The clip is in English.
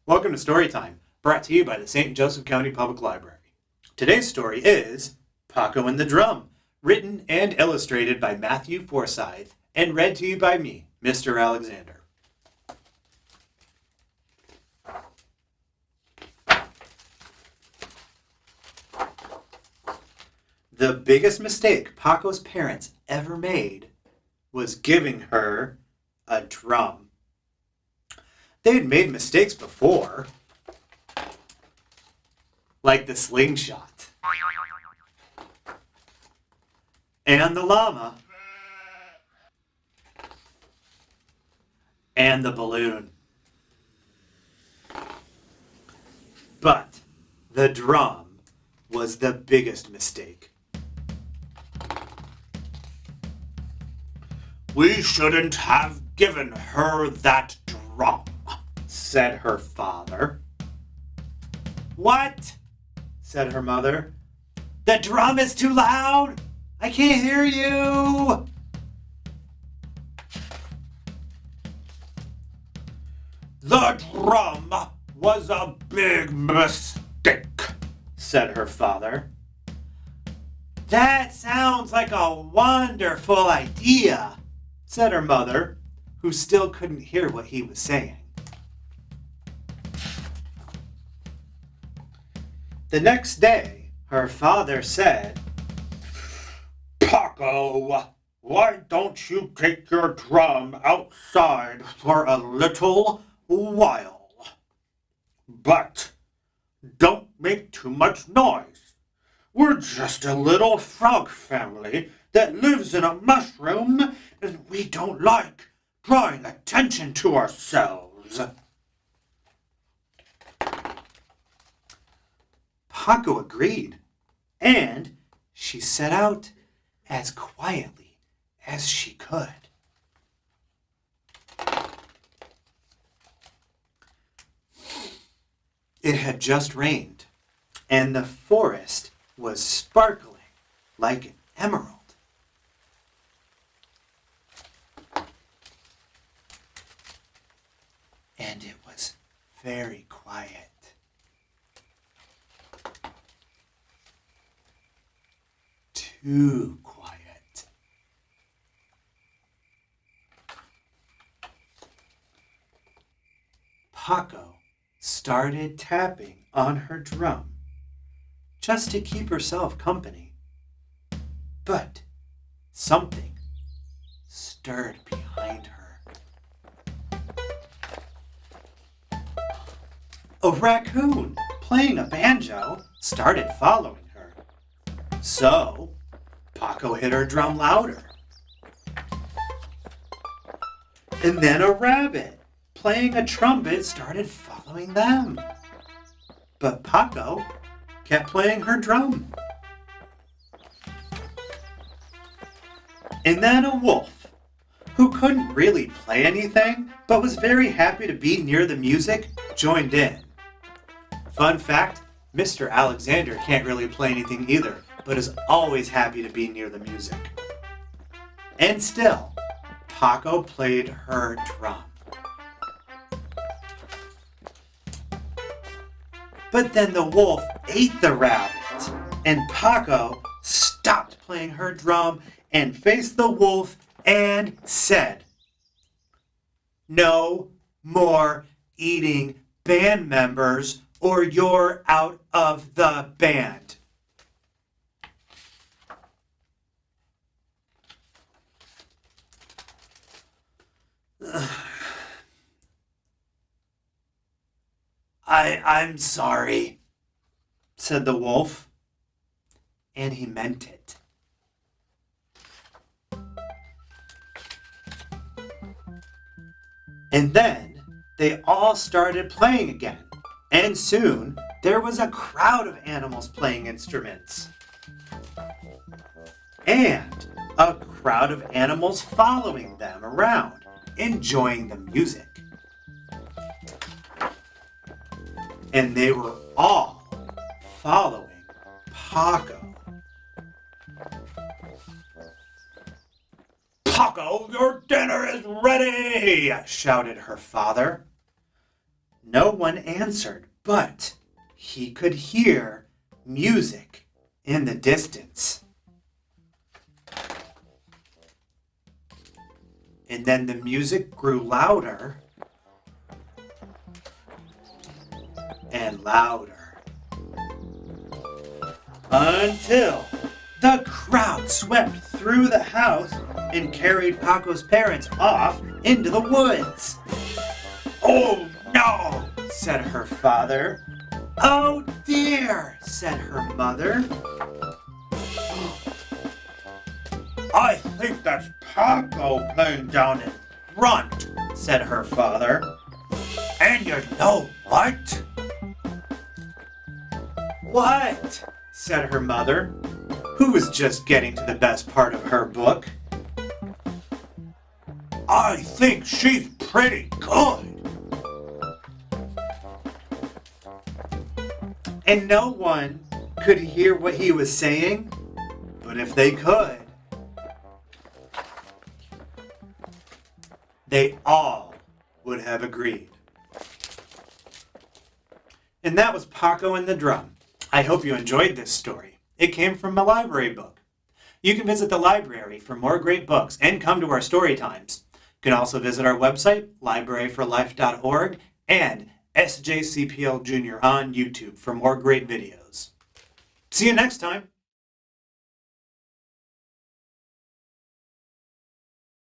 Welcome to Storytime, brought to you by the St. Joseph County Public Library. Today's story is Pokko and the Drum, written and illustrated by Matthew Forsyth and read to you by me, Mr. Alexander. The biggest mistake Pokko's parents ever made was giving her a drum. They had made mistakes before, like the slingshot and the llama and the balloon. But the drum was the biggest mistake. "We shouldn't have given her that drum," said her father. "What?" said her mother. "The drum is too loud. I can't hear you." "The drum was a big mistake," said her father. "That sounds like a wonderful idea," said her mother, who still couldn't hear what he was saying. The next day, her father said, "Pokko, why don't you take your drum outside for a little while? But don't make too much noise. We're just a little frog family that lives in a mushroom, and we don't like drawing attention to ourselves." Pokko agreed, and she set out as quietly as she could. It had just rained, and the forest was sparkling like an emerald. And it was very quiet. Too quiet. Pokko started tapping on her drum just to keep herself company. But something stirred behind her. A raccoon playing a banjo started following her. So Pokko hit her drum louder. And then a rabbit playing a trumpet started following them. But Pokko kept playing her drum. And then a wolf, who couldn't really play anything, but was very happy to be near the music, joined in. Fun fact, Mr. Alexander can't really play anything either, but is always happy to be near the music. And still, Pokko played her drum. But then the wolf ate the rabbit, and Pokko stopped playing her drum and faced the wolf and said, "No more eating band members, or you're out of the band." I'm sorry," said the wolf, and he meant it. And then they all started playing again, and soon there was a crowd of animals playing instruments. And a crowd of animals following them around, enjoying the music. And they were all following Pokko. "Pokko, your dinner is ready!" shouted her father. No one answered, but he could hear music in the distance. And then the music grew louder and louder until the crowd swept through the house and carried Paco's parents off into the woods. "Oh no," said her father. "Oh dear," said her mother. "I think that's Pokko playing down in front," said her father. "And you know what?" "What?" said her mother, who was just getting to the best part of her book. "I think she's pretty good." And no one could hear what he was saying, but if they could, they all would have agreed. And that was Pokko and the Drum. I hope you enjoyed this story. It came from my library book. You can visit the library for more great books and come to our story times. You can also visit our website, libraryforlife.org, and SJCPL Jr. on YouTube for more great videos. See you next time.